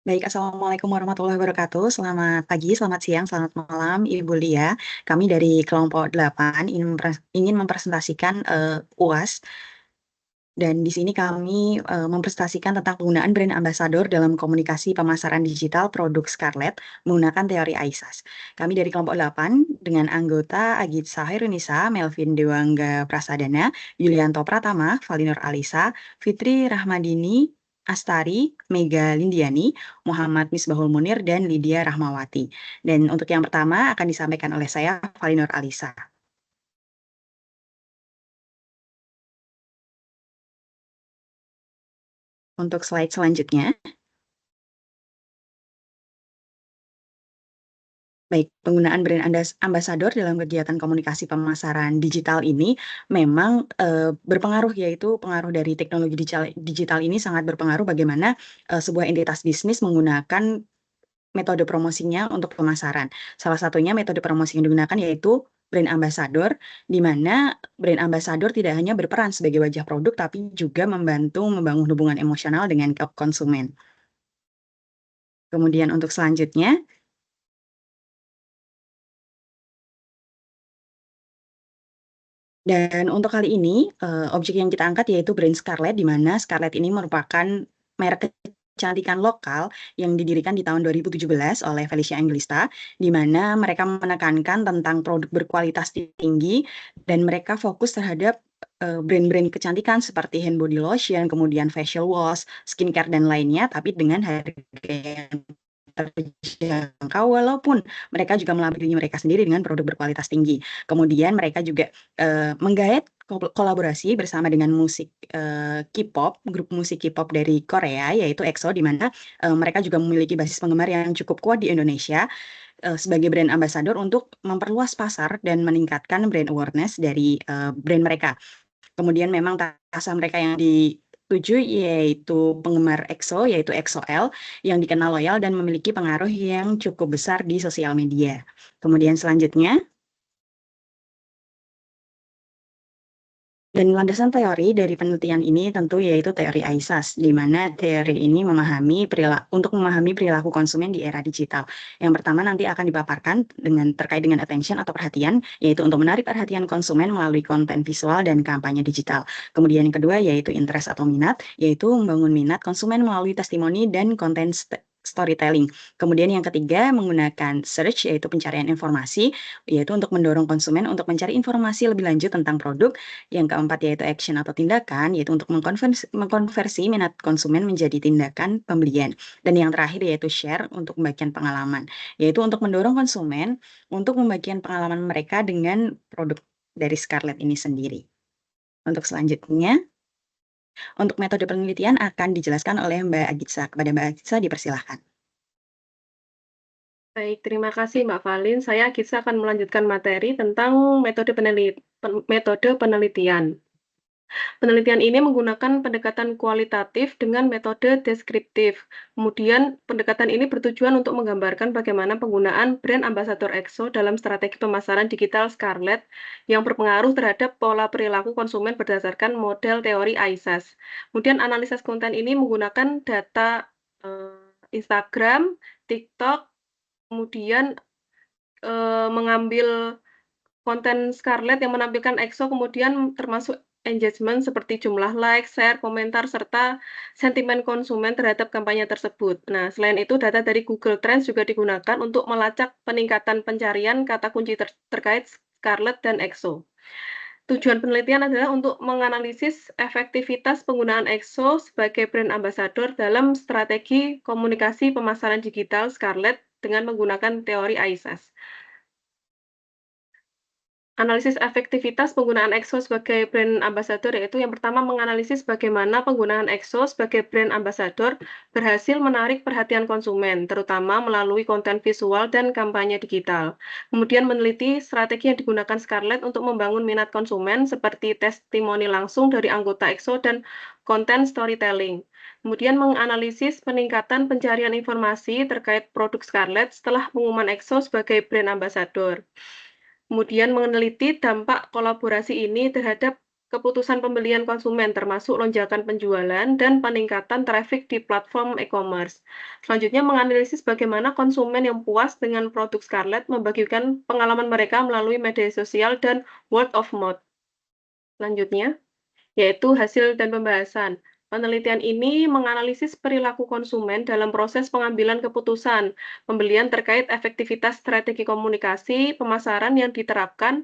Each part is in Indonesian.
Baik, Assalamualaikum warahmatullahi wabarakatuh. Selamat pagi, selamat siang, selamat malam, Ibu Lia. Kami dari kelompok 8 ingin mempresentasikan UAS dan di sini kami mempresentasikan tentang penggunaan brand ambassador dalam komunikasi pemasaran digital produk Scarlett menggunakan teori AISAS. Kami dari kelompok 8 dengan anggota Agit Sahirunisa, Melvin Dewangga Prasadana, Yulianto Pratama, Valinur Alisa, Fitri Rahmadini, Astari, Mega Lindiani, Muhammad Misbahul Munir, dan Lydia Rahmawati. Dan untuk yang pertama akan disampaikan oleh saya, Valinur Alisa. Untuk slide selanjutnya, baik, penggunaan brand ambassador dalam kegiatan komunikasi pemasaran digital ini memang berpengaruh, yaitu pengaruh dari teknologi digital ini sangat berpengaruh bagaimana sebuah entitas bisnis menggunakan metode promosinya untuk pemasaran. Salah satunya metode promosi yang digunakan yaitu brand ambassador, di mana brand ambassador tidak hanya berperan sebagai wajah produk, tapi juga membantu membangun hubungan emosional dengan konsumen. Kemudian untuk selanjutnya, dan untuk kali ini, objek yang kita angkat yaitu brand Scarlett, di mana Scarlett ini merupakan merek kecantikan lokal yang didirikan di tahun 2017 oleh Felicia Angelista, di mana mereka menekankan tentang produk berkualitas tinggi dan mereka fokus terhadap brand-brand kecantikan seperti hand body lotion, kemudian facial wash, skincare, dan lainnya, tapi dengan harga yang terjangkau, walaupun mereka juga melamar diri mereka sendiri dengan produk berkualitas tinggi. Kemudian mereka juga menggait kolaborasi bersama dengan musik K-pop, grup musik K-pop dari Korea yaitu EXO, di mana mereka juga memiliki basis penggemar yang cukup kuat di Indonesia sebagai brand ambassador untuk memperluas pasar dan meningkatkan brand awareness dari brand mereka. Kemudian memang target mereka yang dituju yaitu penggemar EXO, yaitu EXO-L, yang dikenal loyal dan memiliki pengaruh yang cukup besar di sosial media. Kemudian selanjutnya, dan landasan teori dari penelitian ini tentu yaitu teori AISAS, di mana teori ini untuk memahami perilaku konsumen di era digital. Yang pertama nanti akan dipaparkan terkait dengan attention atau perhatian, yaitu untuk menarik perhatian konsumen melalui konten visual dan kampanye digital. Kemudian yang kedua yaitu interest atau minat, yaitu membangun minat konsumen melalui testimoni dan konten storytelling. Kemudian yang ketiga menggunakan search, yaitu pencarian informasi, yaitu untuk mendorong konsumen untuk mencari informasi lebih lanjut tentang produk. Yang keempat yaitu action atau tindakan, yaitu untuk mengkonversi minat konsumen menjadi tindakan pembelian. Dan yang terakhir yaitu share, untuk membagikan pengalaman, yaitu untuk mendorong konsumen untuk membagikan pengalaman mereka dengan produk dari Scarlett ini sendiri. Untuk selanjutnya, untuk metode penelitian akan dijelaskan oleh Mbak Agitsa. Kepada Mbak Agitsa dipersilahkan. Baik, terima kasih Mbak Valin. Saya Agitsa akan melanjutkan materi tentang metode penelitian. Penelitian ini menggunakan pendekatan kualitatif dengan metode deskriptif. Kemudian, pendekatan ini bertujuan untuk menggambarkan bagaimana penggunaan brand ambassador EXO dalam strategi pemasaran digital Scarlett yang berpengaruh terhadap pola perilaku konsumen berdasarkan model teori AISAS. Kemudian, analisis konten ini menggunakan data Instagram, TikTok, kemudian mengambil konten Scarlett yang menampilkan EXO, kemudian termasuk engagement seperti jumlah like, share, komentar, serta sentimen konsumen terhadap kampanye tersebut. Nah, selain itu, data dari Google Trends juga digunakan untuk melacak peningkatan pencarian kata kunci terkait Scarlett dan EXO. Tujuan penelitian adalah untuk menganalisis efektivitas penggunaan EXO sebagai brand ambassador dalam strategi komunikasi pemasaran digital Scarlett dengan menggunakan teori AISAS. Analisis efektivitas penggunaan EXO sebagai brand ambassador yaitu yang pertama menganalisis bagaimana penggunaan EXO sebagai brand ambassador berhasil menarik perhatian konsumen, terutama melalui konten visual dan kampanye digital. Kemudian meneliti strategi yang digunakan Scarlett untuk membangun minat konsumen seperti testimoni langsung dari anggota EXO dan konten storytelling. Kemudian menganalisis peningkatan pencarian informasi terkait produk Scarlett setelah pengumuman EXO sebagai brand ambassador. Kemudian meneliti dampak kolaborasi ini terhadap keputusan pembelian konsumen, termasuk lonjakan penjualan dan peningkatan traffic di platform e-commerce. Selanjutnya, menganalisis bagaimana konsumen yang puas dengan produk Scarlett membagikan pengalaman mereka melalui media sosial dan word of mouth. Selanjutnya, yaitu hasil dan pembahasan. Penelitian ini menganalisis perilaku konsumen dalam proses pengambilan keputusan pembelian terkait efektivitas strategi komunikasi pemasaran yang diterapkan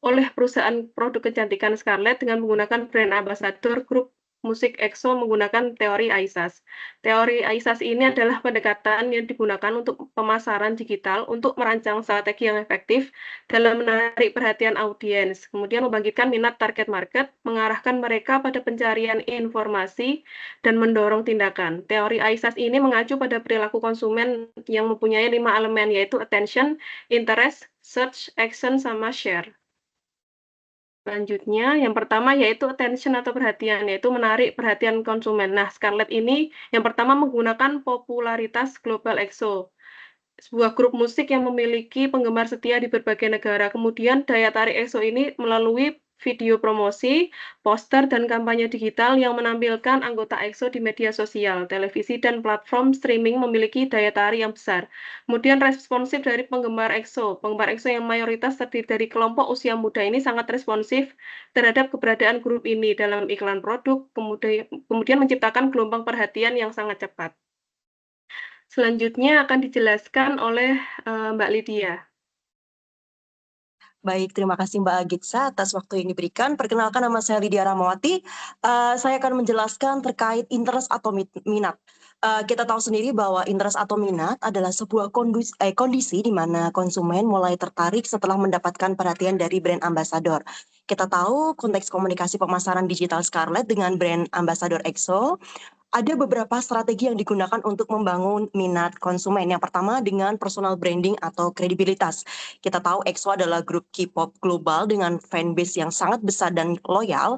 oleh perusahaan produk kecantikan Scarlett dengan menggunakan brand ambassador grup musik EXO menggunakan teori AISAS. Teori AISAS ini adalah pendekatan yang digunakan untuk pemasaran digital untuk merancang strategi yang efektif dalam menarik perhatian audiens, kemudian membangkitkan minat target market, mengarahkan mereka pada pencarian informasi, dan mendorong tindakan. Teori AISAS ini mengacu pada perilaku konsumen yang mempunyai 5 elemen, yaitu attention, interest, search, action, sama share. Selanjutnya, yang pertama yaitu attention atau perhatian, yaitu menarik perhatian konsumen. Nah, Scarlett ini yang pertama menggunakan popularitas global EXO, sebuah grup musik yang memiliki penggemar setia di berbagai negara. Kemudian daya tarik EXO ini melalui video promosi, poster, dan kampanye digital yang menampilkan anggota EXO di media sosial, televisi, dan platform streaming memiliki daya tarik yang besar. Kemudian responsif dari penggemar EXO. Penggemar EXO yang mayoritas terdiri dari kelompok usia muda ini sangat responsif terhadap keberadaan grup ini dalam iklan produk, kemudian menciptakan gelombang perhatian yang sangat cepat. Selanjutnya akan dijelaskan oleh Mbak Lydia. Baik, terima kasih Mbak Agitsa atas waktu yang diberikan. Perkenalkan, nama saya Lydia Ramawati. Saya akan menjelaskan terkait interest atau minat. Kita tahu sendiri bahwa interest atau minat adalah sebuah kondisi di mana konsumen mulai tertarik setelah mendapatkan perhatian dari brand ambassador. Kita tahu konteks komunikasi pemasaran digital Scarlett dengan brand ambassador EXO. Ada beberapa strategi yang digunakan untuk membangun minat konsumen. Yang pertama dengan personal branding atau kredibilitas. Kita tahu EXO adalah grup K-pop global dengan fanbase yang sangat besar dan loyal.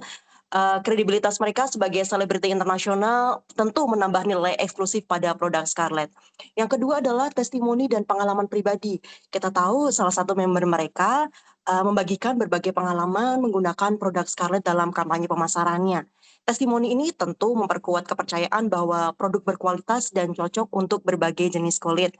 Kredibilitas mereka sebagai selebriti internasional tentu menambah nilai eksklusif pada produk Scarlett. Yang kedua adalah testimoni dan pengalaman pribadi. Kita tahu salah satu member mereka membagikan berbagai pengalaman menggunakan produk Scarlett dalam kampanye pemasarannya. Testimoni ini tentu memperkuat kepercayaan bahwa produk berkualitas dan cocok untuk berbagai jenis kulit.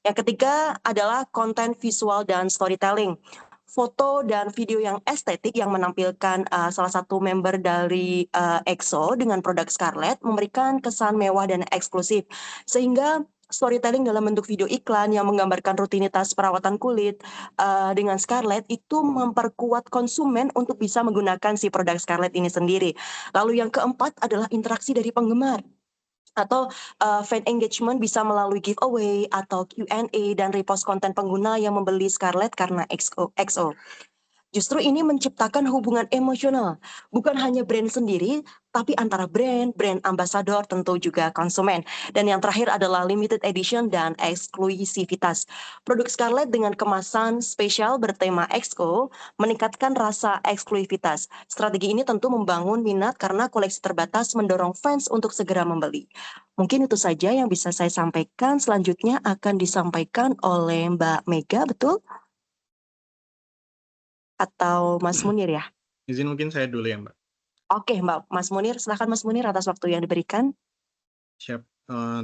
Yang ketiga adalah konten visual dan storytelling. Foto dan video yang estetik yang menampilkan salah satu member dari EXO dengan produk Scarlett memberikan kesan mewah dan eksklusif. Sehingga storytelling dalam bentuk video iklan yang menggambarkan rutinitas perawatan kulit dengan Scarlett itu memperkuat konsumen untuk bisa menggunakan si produk Scarlett ini sendiri. Lalu yang keempat adalah interaksi dari penggemar atau fan engagement bisa melalui giveaway atau Q&A dan repost konten pengguna yang membeli Scarlett karena XO. Justru ini menciptakan hubungan emosional, bukan hanya brand sendiri, tapi antara brand ambassador, tentu juga konsumen. Dan yang terakhir adalah limited edition dan eksklusivitas. Produk Scarlett dengan kemasan spesial bertema EXO meningkatkan rasa eksklusivitas. Strategi ini tentu membangun minat karena koleksi terbatas mendorong fans untuk segera membeli. Mungkin itu saja yang bisa saya sampaikan. Selanjutnya akan disampaikan oleh Mbak Mega, betul? Atau Mas Munir ya? Izin mungkin saya dulu ya, Mbak. Oke, Mas Munir. Silakan Mas Munir atas waktu yang diberikan. Siap.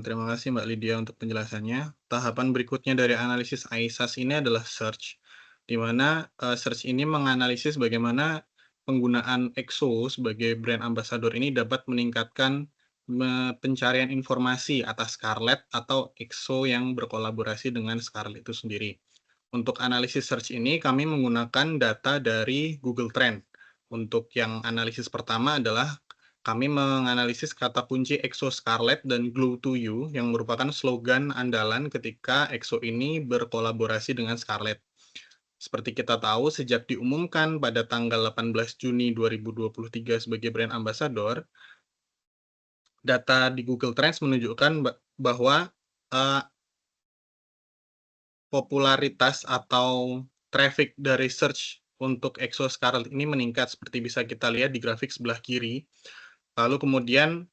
Terima kasih Mbak Lydia untuk penjelasannya. Tahapan berikutnya dari analisis AISAS ini adalah search, di mana search ini menganalisis bagaimana penggunaan EXO sebagai brand ambassador ini dapat meningkatkan pencarian informasi atas Scarlett atau EXO yang berkolaborasi dengan Scarlett itu sendiri. Untuk analisis search ini, kami menggunakan data dari Google Trend. Untuk yang analisis pertama adalah kami menganalisis kata kunci EXO Scarlett dan Glow to You yang merupakan slogan andalan ketika EXO ini berkolaborasi dengan Scarlett. Seperti kita tahu, sejak diumumkan pada tanggal 18 Juni 2023 sebagai brand ambassador, data di Google Trends menunjukkan bahwa popularitas atau traffic dari search untuk EXO Scarlett ini meningkat seperti bisa kita lihat di grafik sebelah kiri. Lalu kemudian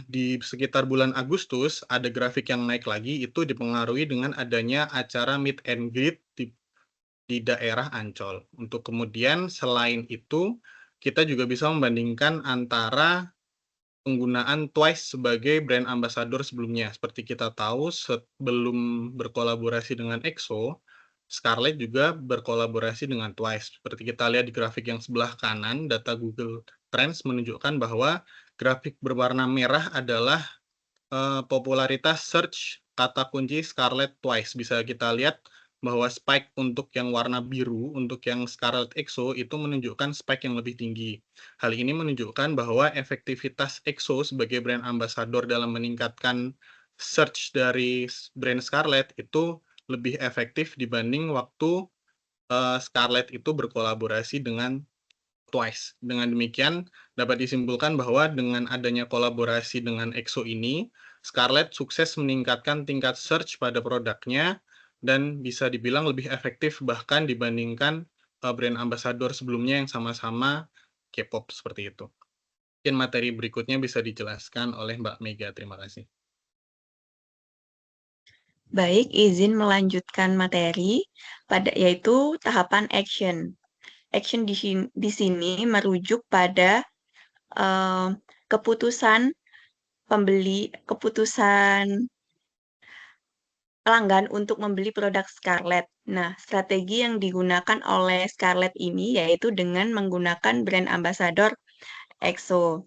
di sekitar bulan Agustus ada grafik yang naik lagi, itu dipengaruhi dengan adanya acara meet and greet di daerah Ancol. Untuk kemudian selain itu kita juga bisa membandingkan antara penggunaan Twice sebagai brand ambassador sebelumnya. Seperti kita tahu, sebelum berkolaborasi dengan EXO, Scarlett juga berkolaborasi dengan Twice. Seperti kita lihat di grafik yang sebelah kanan, data Google Trends menunjukkan bahwa grafik berwarna merah adalah popularitas search kata kunci Scarlett Twice. Bisa kita lihat bahwa spike untuk yang warna biru, untuk yang Scarlett EXO itu menunjukkan spike yang lebih tinggi. Hal ini menunjukkan bahwa efektivitas EXO sebagai brand ambassador dalam meningkatkan search dari brand Scarlett itu lebih efektif dibanding waktu Scarlett itu berkolaborasi dengan Twice. Dengan demikian, dapat disimpulkan bahwa dengan adanya kolaborasi dengan EXO ini, Scarlett sukses meningkatkan tingkat search pada produknya dan bisa dibilang lebih efektif bahkan dibandingkan brand ambassador sebelumnya yang sama-sama K-pop seperti itu. Mungkin materi berikutnya bisa dijelaskan oleh Mbak Mega. Terima kasih. Baik, izin melanjutkan materi yaitu tahapan action. Action di sini merujuk pada keputusan pelanggan untuk membeli produk Scarlett. Nah, strategi yang digunakan oleh Scarlett ini yaitu dengan menggunakan brand ambassador EXO.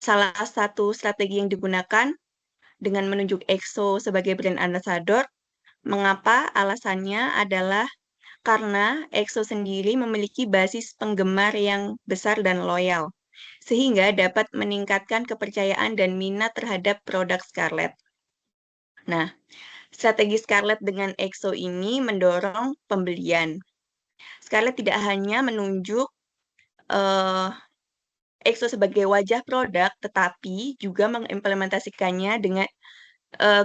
Salah satu strategi yang digunakan dengan menunjuk EXO sebagai brand ambassador, mengapa? Alasannya adalah karena EXO sendiri memiliki basis penggemar yang besar dan loyal, sehingga dapat meningkatkan kepercayaan dan minat terhadap produk Scarlett. Nah, strategi Scarlett dengan EXO ini mendorong pembelian. Scarlett tidak hanya menunjuk EXO sebagai wajah produk, tetapi juga mengimplementasikannya dengan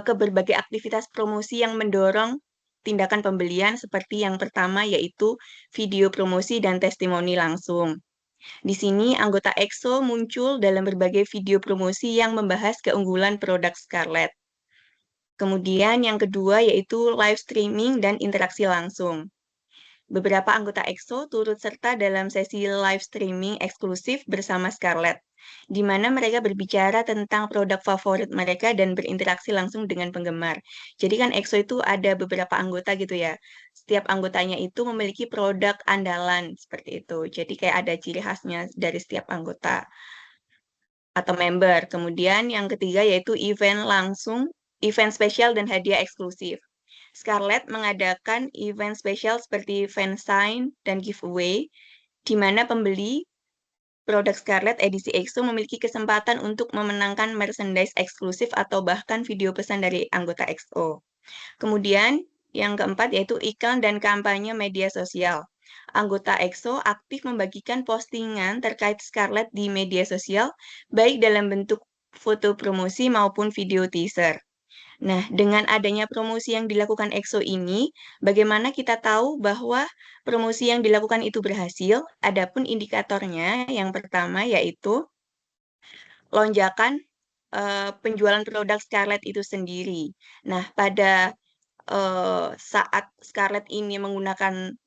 ke berbagai aktivitas promosi yang mendorong tindakan pembelian seperti yang pertama yaitu video promosi dan testimoni langsung. Di sini anggota EXO muncul dalam berbagai video promosi yang membahas keunggulan produk Scarlett. Kemudian yang kedua yaitu live streaming dan interaksi langsung. Beberapa anggota EXO turut serta dalam sesi live streaming eksklusif bersama Scarlett, di mana mereka berbicara tentang produk favorit mereka dan berinteraksi langsung dengan penggemar. Jadi kan EXO itu ada beberapa anggota gitu ya. Setiap anggotanya itu memiliki produk andalan seperti itu. Jadi kayak ada ciri khasnya dari setiap anggota atau member. Kemudian yang ketiga yaitu event spesial dan hadiah eksklusif. Scarlett mengadakan event spesial seperti fansign dan giveaway, di mana pembeli produk Scarlett edisi EXO memiliki kesempatan untuk memenangkan merchandise eksklusif atau bahkan video pesan dari anggota EXO. Kemudian yang keempat yaitu iklan dan kampanye media sosial. Anggota EXO aktif membagikan postingan terkait Scarlett di media sosial, baik dalam bentuk foto promosi maupun video teaser. Nah, dengan adanya promosi yang dilakukan EXO ini, bagaimana kita tahu bahwa promosi yang dilakukan itu berhasil? Adapun indikatornya, yang pertama yaitu lonjakan penjualan produk Scarlett itu sendiri. Nah, pada saat Scarlett ini menggunakan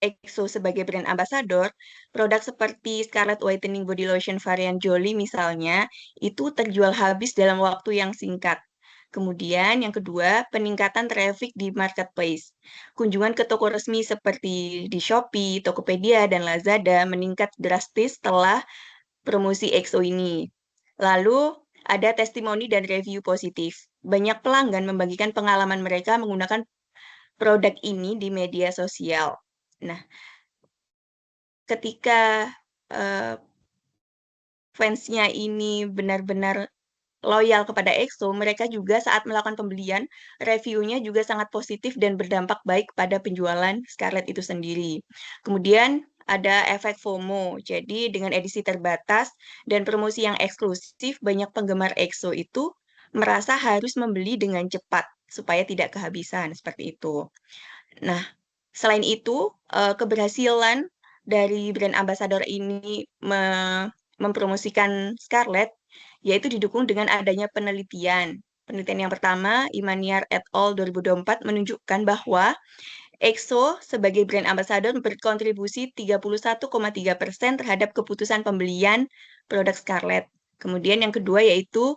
EXO sebagai brand ambassador, produk seperti Scarlett Whitening Body Lotion varian Jolie misalnya, itu terjual habis dalam waktu yang singkat. Kemudian yang kedua, peningkatan traffic di marketplace. Kunjungan ke toko resmi seperti di Shopee, Tokopedia, dan Lazada meningkat drastis setelah promosi EXO ini. Lalu ada testimoni dan review positif. Banyak pelanggan membagikan pengalaman mereka menggunakan produk ini di media sosial. Nah, ketika fansnya ini benar-benar loyal kepada EXO, mereka juga saat melakukan pembelian, reviewnya juga sangat positif dan berdampak baik pada penjualan Scarlett itu sendiri. Kemudian ada efek FOMO, jadi dengan edisi terbatas dan promosi yang eksklusif, banyak penggemar EXO itu merasa harus membeli dengan cepat supaya tidak kehabisan, seperti itu. Nah, selain itu, keberhasilan dari brand ambassador ini mempromosikan Scarlett yaitu didukung dengan adanya penelitian. Penelitian yang pertama, Imaniar et al. 2024 menunjukkan bahwa EXO sebagai brand ambassador berkontribusi 31,3% terhadap keputusan pembelian produk Scarlett. Kemudian yang kedua yaitu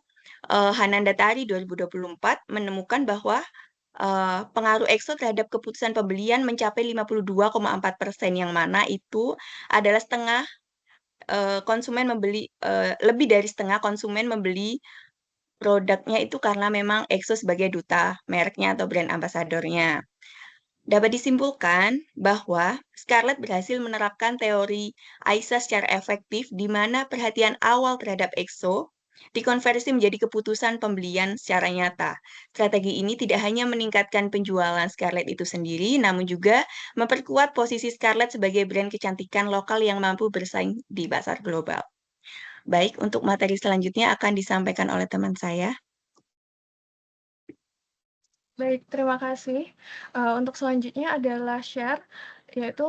Hananda Tari 2024 menemukan bahwa pengaruh EXO terhadap keputusan pembelian mencapai 52,4%, yang mana itu adalah setengah konsumen membeli, lebih dari setengah konsumen membeli produknya itu karena memang EXO sebagai duta mereknya atau brand ambasadornya. Dapat disimpulkan bahwa Scarlett berhasil menerapkan teori AISA secara efektif, di mana perhatian awal terhadap EXO dikonversi menjadi keputusan pembelian secara nyata. Strategi ini tidak hanya meningkatkan penjualan Scarlett itu sendiri, namun juga memperkuat posisi Scarlett sebagai brand kecantikan lokal yang mampu bersaing di pasar global. Baik, untuk materi selanjutnya akan disampaikan oleh teman saya. Baik, terima kasih. Untuk selanjutnya adalah share, yaitu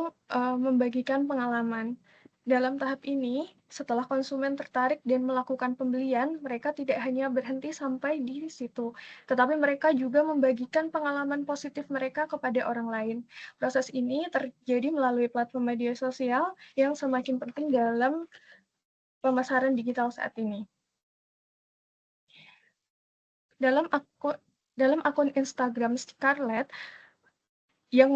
membagikan pengalaman. Dalam tahap ini, setelah konsumen tertarik dan melakukan pembelian, mereka tidak hanya berhenti sampai di situ, tetapi mereka juga membagikan pengalaman positif mereka kepada orang lain. Proses ini terjadi melalui platform media sosial yang semakin penting dalam pemasaran digital saat ini. Dalam akun Instagram Scarlett yang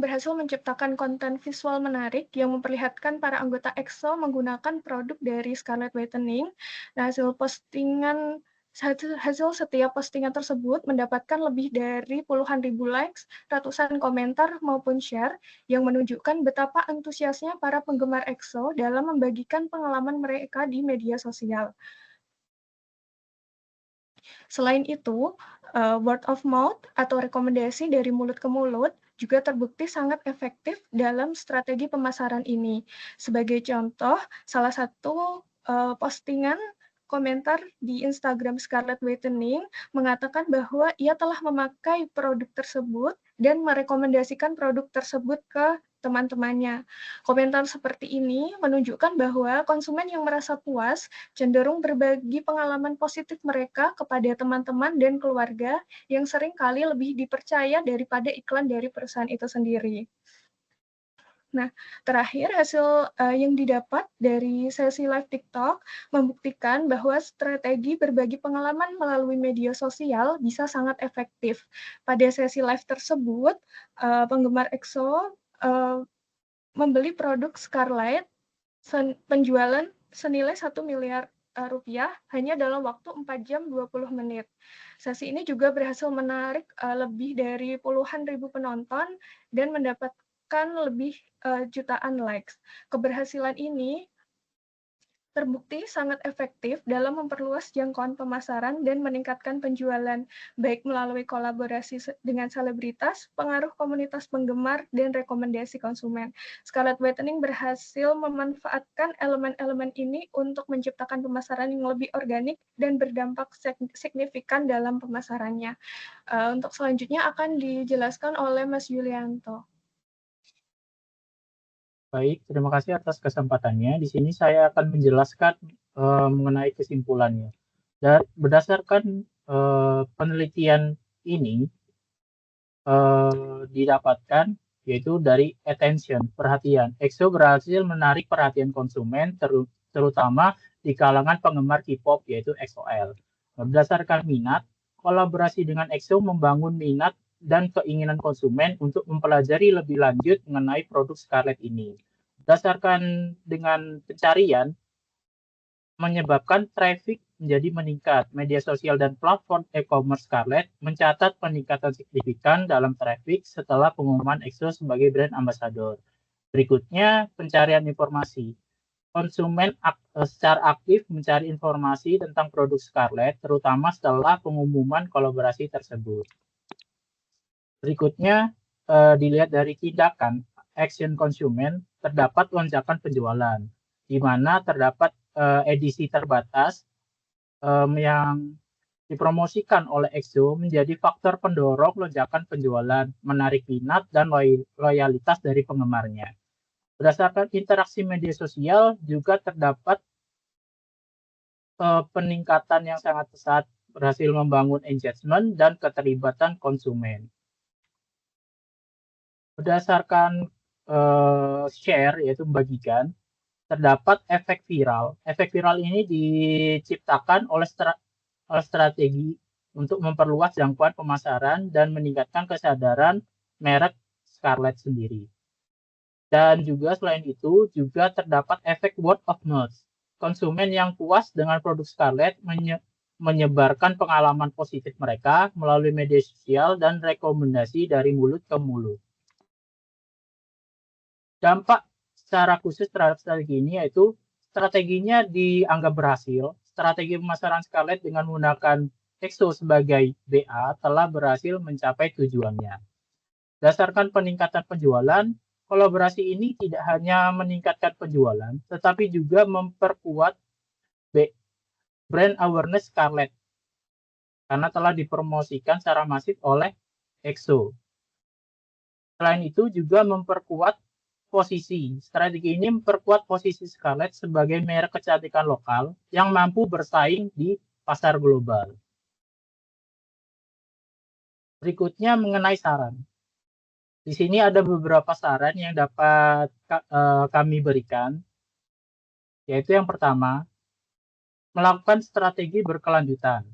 berhasil menciptakan konten visual menarik yang memperlihatkan para anggota EXO menggunakan produk dari Scarlett Whitening. Nah, hasil setiap postingan tersebut mendapatkan lebih dari puluhan ribu likes, ratusan komentar maupun share yang menunjukkan betapa antusiasnya para penggemar EXO dalam membagikan pengalaman mereka di media sosial. Selain itu, word of mouth atau rekomendasi dari mulut ke mulut juga terbukti sangat efektif dalam strategi pemasaran ini. Sebagai contoh, salah satu postingan komentar di Instagram Scarlett Whitening mengatakan bahwa ia telah memakai produk tersebut dan merekomendasikan produk tersebut ke teman-temannya. Komentar seperti ini menunjukkan bahwa konsumen yang merasa puas cenderung berbagi pengalaman positif mereka kepada teman-teman dan keluarga yang sering kali lebih dipercaya daripada iklan dari perusahaan itu sendiri. Nah, terakhir hasil yang didapat dari sesi live TikTok membuktikan bahwa strategi berbagi pengalaman melalui media sosial bisa sangat efektif. Pada sesi live tersebut, penggemar EXO membeli produk Scarlett penjualan senilai 1 miliar rupiah hanya dalam waktu 4 jam 20 menit. Sesi ini juga berhasil menarik lebih dari puluhan ribu penonton dan mendapatkan lebih jutaan likes. Keberhasilan ini terbukti sangat efektif dalam memperluas jangkauan pemasaran dan meningkatkan penjualan, baik melalui kolaborasi dengan selebritas, pengaruh komunitas penggemar, dan rekomendasi konsumen. Scarlett Whitening berhasil memanfaatkan elemen-elemen ini untuk menciptakan pemasaran yang lebih organik dan berdampak signifikan dalam pemasarannya. Untuk selanjutnya akan dijelaskan oleh Mas Yulianto. Baik, terima kasih atas kesempatannya. Di sini saya akan menjelaskan mengenai kesimpulannya. Berdasarkan penelitian ini didapatkan yaitu dari attention, perhatian. EXO berhasil menarik perhatian konsumen terutama di kalangan penggemar K-pop yaitu EXO-L. Berdasarkan minat, kolaborasi dengan EXO membangun minat dan keinginan konsumen untuk mempelajari lebih lanjut mengenai produk Scarlett ini. Berdasarkan dengan pencarian, menyebabkan traffic menjadi meningkat. Media sosial dan platform e-commerce Scarlett mencatat peningkatan signifikan dalam traffic setelah pengumuman EXO sebagai brand ambassador. Berikutnya, pencarian informasi. Konsumen secara aktif mencari informasi tentang produk Scarlett, terutama setelah pengumuman kolaborasi tersebut. Berikutnya, dilihat dari tindakan action konsumen, terdapat lonjakan penjualan, di mana terdapat edisi terbatas yang dipromosikan oleh EXO menjadi faktor pendorong lonjakan penjualan, menarik minat dan loyalitas dari penggemarnya. Berdasarkan interaksi media sosial juga terdapat peningkatan yang sangat pesat, berhasil membangun engagement dan keterlibatan konsumen. Berdasarkan share, yaitu membagikan, terdapat efek viral. Efek viral ini diciptakan oleh strategi untuk memperluas jangkauan pemasaran dan meningkatkan kesadaran merek Scarlett sendiri. Dan juga selain itu, juga terdapat efek word of mouth. Konsumen yang puas dengan produk Scarlett menyebarkan pengalaman positif mereka melalui media sosial dan rekomendasi dari mulut ke mulut. Dampak secara khusus terhadap strategi ini yaitu strateginya dianggap berhasil. Strategi pemasaran Scarlett dengan menggunakan EXO sebagai BA telah berhasil mencapai tujuannya. Berdasarkan peningkatan penjualan, kolaborasi ini tidak hanya meningkatkan penjualan, tetapi juga memperkuat brand awareness Scarlett karena telah dipromosikan secara masif oleh EXO. Selain itu juga memperkuat posisi. Strategi ini memperkuat posisi Scarlett sebagai merek kecantikan lokal yang mampu bersaing di pasar global. Berikutnya mengenai saran. Di sini ada beberapa saran yang dapat kami berikan, yaitu yang pertama, melakukan strategi berkelanjutan.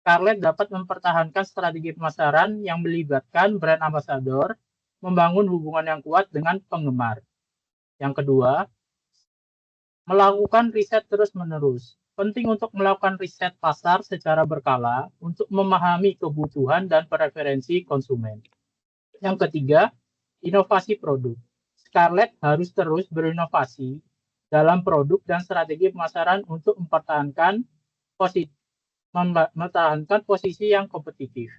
Scarlett dapat mempertahankan strategi pemasaran yang melibatkan brand ambassador, membangun hubungan yang kuat dengan penggemar. Yang kedua, melakukan riset terus-menerus. Penting untuk melakukan riset pasar secara berkala untuk memahami kebutuhan dan preferensi konsumen. Yang ketiga, inovasi produk. Scarlett harus terus berinovasi dalam produk dan strategi pemasaran untuk mempertahankan posisi yang kompetitif.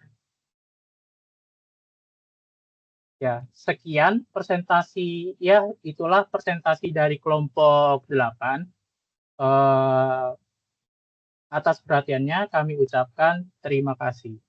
Ya, sekian presentasi, ya itulah presentasi dari kelompok 8. Atas perhatiannya kami ucapkan terima kasih.